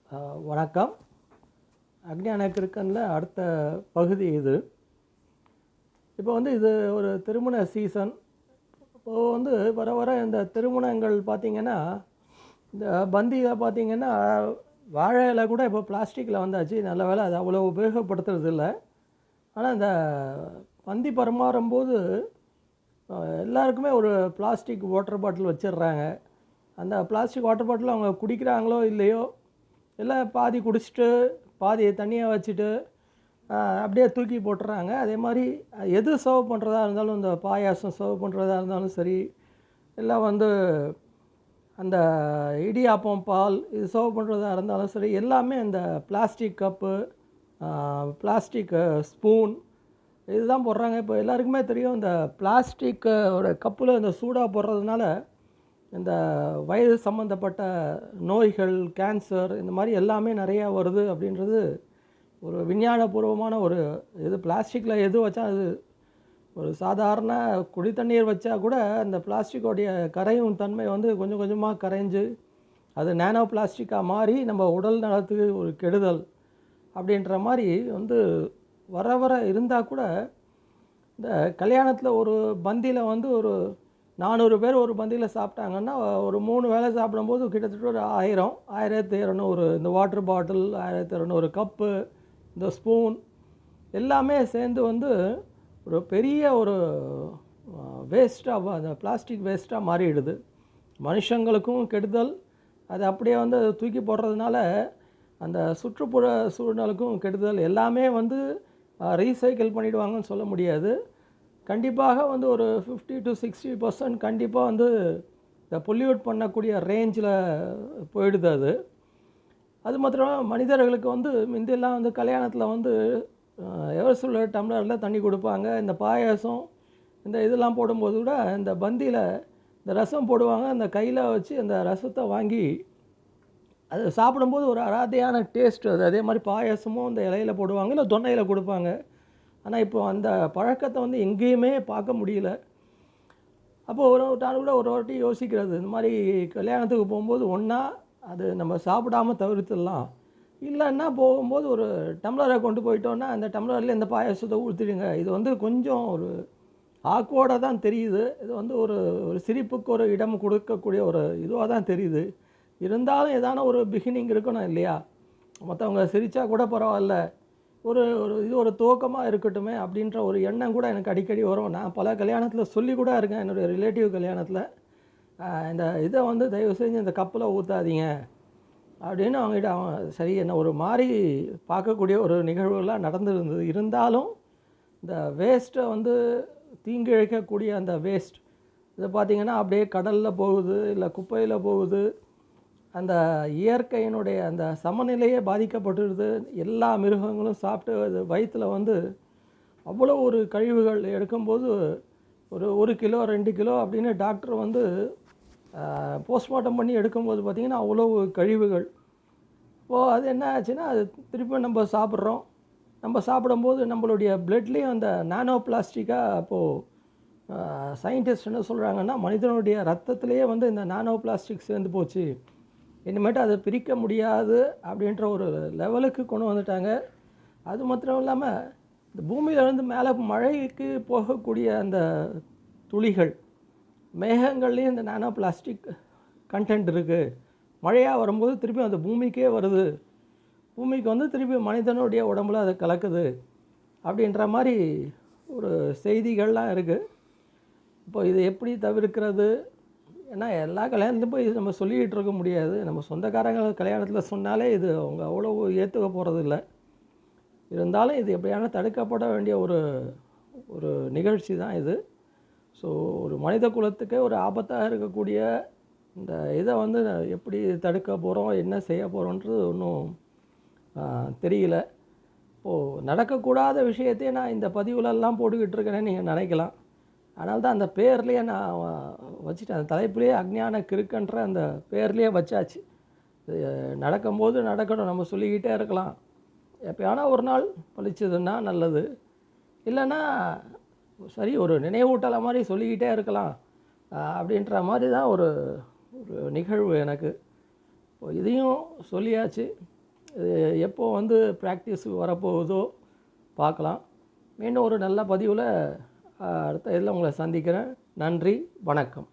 வணக்கம். அக்ஞான கிறுக்கனில் அடுத்த பகுதி இது. இப்போ இது ஒரு திருமண சீசன். இப்போது வர வர இந்த திருமணங்கள் பார்த்திங்கன்னா, இந்த பந்தியில் பார்த்திங்கன்னா வாழை இலை கூட இப்போ பிளாஸ்டிக்கில் வந்தாச்சு. நல்ல வேளை அது அவ்வளோ உபயோகப்படுத்துறது இல்லை. ஆனால் இந்த பந்தி பரிமாறும்போது எல்லாருக்குமே ஒரு பிளாஸ்டிக் வாட்டர் பாட்டில் வச்சிடுறாங்க. அந்த பிளாஸ்டிக் வாட்டர் பாட்டில் அவங்க குடிக்கிறாங்களோ இல்லையோ, எல்லாம் பாதி குடிச்சிட்டு பாதியை தண்ணியாக வச்சுட்டு அப்படியே தூக்கி போட்டுறாங்க. அதே மாதிரி எது சர்வ் பண்ணுறதா இருந்தாலும், இந்த பாயாசம் சர்வ் பண்ணுறதா இருந்தாலும் சரி, இல்லை அந்த இடியாப்பம் பால் இது சர்வ் பண்ணுறதா இருந்தாலும் சரி, எல்லாமே இந்த பிளாஸ்டிக் கப்பு, பிளாஸ்டிக் ஸ்பூன் இதுதான் போடுறாங்க. இப்போ எல்லாருக்குமே தெரியும், இந்த பிளாஸ்டிக்கோட கப்பில் இந்த சூடாக போடுறதுனால இந்த வயது சம்மந்தப்பட்ட நோய்கள், கேன்சர் இந்த மாதிரி எல்லாமே நிறையா வருது அப்படின்றது ஒரு விஞ்ஞானபூர்வமான ஒரு இது. பிளாஸ்டிக்கில் எது வச்சா அது ஒரு சாதாரண குடி தண்ணீர் வச்சா கூட அந்த பிளாஸ்டிக்கோடைய கரையும் தன்மை கொஞ்சம் கொஞ்சமாக கரைஞ்சு அது நேனோ பிளாஸ்டிக்காக மாறி நம்ம உடல் நலத்துக்கு ஒரு கெடுதல் அப்படின்ற மாதிரி வர வர இருந்தால் கூட, இந்த கல்யாணத்தில் ஒரு பந்தியில் ஒரு 400 பேர் ஒரு பந்தியில் சாப்பிட்டாங்கன்னா, ஒரு 3 வேளை சாப்பிடும்போது கிட்டத்தட்ட ஒரு 1000, 1200 இந்த வாட்டர் பாட்டில், 1200 கப்பு, இந்த ஸ்பூன் எல்லாமே சேர்ந்து ஒரு பெரிய ஒரு வேஸ்ட்டாக, அந்த பிளாஸ்டிக் வேஸ்ட்டாக மாறிடுது. மனுஷங்களுக்கும் கெடுதல். அது அப்படியே தூக்கி போடுறதுனால அந்த சுற்றுப்புற சூழ்நிலைக்கும் கெடுதல். எல்லாமே ரீசைக்கிள் பண்ணிவிடுவாங்கன்னு சொல்ல முடியாது. கண்டிப்பாக ஒரு 50 to 60% கண்டிப்பாக இந்த பொல்யூட் பண்ணக்கூடிய ரேஞ்சில் போயிடுது அது. அது மாத்திரம் மனிதர்களுக்கு முந்தியெல்லாம் கல்யாணத்தில் எவர்சில்வர் டம்ளரில் தண்ணி கொடுப்பாங்க. இந்த பாயாசம் இந்த இதெல்லாம் போடும்போது கூட இந்த பந்தியில் இந்த ரசம் போடுவாங்க. அந்த கையில் வச்சு அந்த ரசத்தை வாங்கி அது சாப்பிடும்போது ஒரு அராதையான டேஸ்ட்டு அது. அதே மாதிரி பாயாசமும் இந்த இலையில போடுவாங்க, இல்லை தொன்னையில் கொடுப்பாங்க. ஆனால் இப்போ அந்த பழக்கத்தை எங்கேயுமே பார்க்க முடியல. அப்போது ஒரு நாள் கூட ஒரு வாட்டி யோசிக்கிறது, இந்த மாதிரி கல்யாணத்துக்கு போகும்போது ஒன்றா அது நம்ம சாப்பிடாமல் தவிர்த்துடலாம், இல்லைன்னா போகும்போது ஒரு டம்ளரை கொண்டு போயிட்டோன்னா அந்த டம்ளரில் இந்த பாயாசத்தை ஊற்றிடுங்க. இது கொஞ்சம் ஒரு ஆக்வர்டாக தான் தெரியுது. இது ஒரு சிரிப்புக்கு ஒரு இடம் கொடுக்கக்கூடிய ஒரு இதுவாக தான் தெரியுது. இருந்தாலும் ஏதான ஒரு பிகினிங் இருக்கணும் இல்லையா? மற்றவங்க சிரித்தா கூட பரவாயில்ல, ஒரு ஒரு துவக்கமாக இருக்கட்டுமே அப்படின்ற ஒரு எண்ணம் கூட எனக்கு அடிக்கடி வரும். நான் பல கல்யாணத்தில் சொல்லி கூட இருக்கேன். என்னுடைய ரிலேட்டிவ் கல்யாணத்தில் இந்த இதை தயவு செஞ்சு இந்த கப்பில் ஊற்றாதீங்க அப்படின்னு அவங்ககிட்ட சரி என்ன ஒரு மாதிரி பார்க்கக்கூடிய ஒரு நிகழ்வுகள்லாம் நடந்துருந்தது. இருந்தாலும் இந்த வேஸ்ட்டை தீங்கு இழைக்கக்கூடிய அந்த வேஸ்ட் இதை பார்த்திங்கன்னா அப்படியே கடலில் போகுது, இல்லை குப்பையில் போகுது. அந்த இயற்கையினுடைய அந்த சமநிலையே பாதிக்கப்பட்டுடுது. எல்லா மிருகங்களும் சாப்பிட்டு அது வயிற்றில் அவ்வளோ ஒரு கழிவுகள் எடுக்கும்போது ஒரு 1 கிலோ 2 கிலோ அப்படின்னு டாக்டர் போஸ்ட்மார்ட்டம் பண்ணி எடுக்கும்போது பார்த்திங்கன்னா அவ்வளோ கழிவுகள். இப்போது அது என்ன ஆச்சுன்னா, அது திருப்பி நம்ம சாப்பிட்றோம். நம்ம சாப்பிடும்போது நம்மளுடைய பிளட்லேயும் அந்த நானோ பிளாஸ்டிக்காக அப்போது சயின்டிஸ்ட் என்ன சொல்கிறாங்கன்னா, மனிதனுடைய ரத்தத்திலேயே இந்த நானோ பிளாஸ்டிக் சேர்ந்து போச்சு, இனிமேட்டு அதை பிரிக்க முடியாது அப்படின்ற ஒரு லெவலுக்கு கொண்டு வந்துட்டாங்க. அது மாத்திரம் இல்லாமல் இந்த பூமியிலேருந்து மேலே மழைக்கு போகக்கூடிய அந்த துளிகள், மேகங்கள்லேயும் இந்த நானோ பிளாஸ்டிக் கண்டென்ட் இருக்குது. மழையாக வரும்போது திருப்பி அந்த பூமிக்கே வருது, பூமிக்கு திருப்பி மனிதனுடைய உடம்புல அதை கலக்குது அப்படின்ற மாதிரி ஒரு செய்திகள்லாம் இருக்குது. இப்போ இதை எப்படி தவிர்க்கிறது? ஏன்னா எல்லா கல்யாணத்தையும் போய் நம்ம சொல்லிக்கிட்டு இருக்க முடியாது. நம்ம சொந்தக்காரங்க கல்யாணத்தில் சொன்னாலே இது அவங்க அவ்வளோ ஏற்றுக்க போகிறது இல்லை. இருந்தாலும் இது எப்படியான தடுக்கப்பட வேண்டிய ஒரு ஒரு நிகழ்ச்சி தான் இது. ஸோ ஒரு மனித குலத்துக்கே ஒரு ஆபத்தாக இருக்கக்கூடிய இந்த இதை எப்படி தடுக்க போகிறோம், என்ன செய்ய போகிறோன்றது ஒன்றும் தெரியல. இப்போது நடக்கக்கூடாத விஷயத்தையே நான் இந்த பதிவுலெல்லாம் போட்டுக்கிட்டு இருக்கேன்னு நீங்கள் நினைக்கலாம். அதனால தான் அந்த பேர்லேயே நான் வச்சுட்டேன். அந்த தலைப்புலேயே அக்ஞான கிறுக்கன்ற அந்த பேர்லேயே வச்சாச்சு. நடக்கும்போது நடக்கணும், நம்ம சொல்லிக்கிட்டே இருக்கலாம். எப்போயானா ஒரு நாள் பழிச்சதுன்னா நல்லது, இல்லைன்னா சரி ஒரு நினைவூட்டலை மாதிரி சொல்லிக்கிட்டே இருக்கலாம் அப்படின்ற மாதிரி தான் ஒரு ஒரு நிகழ்வு எனக்கு. இப்போ இதையும் சொல்லியாச்சு. எப்போ வந்து ப்ராக்டிஸ் வரப்போகுதோ பார்க்கலாம். மீண்டும் ஒரு நல்ல பதிவில் அடுத்த இதில் உங்களை சந்திக்கிறேன். நன்றி, வணக்கம்.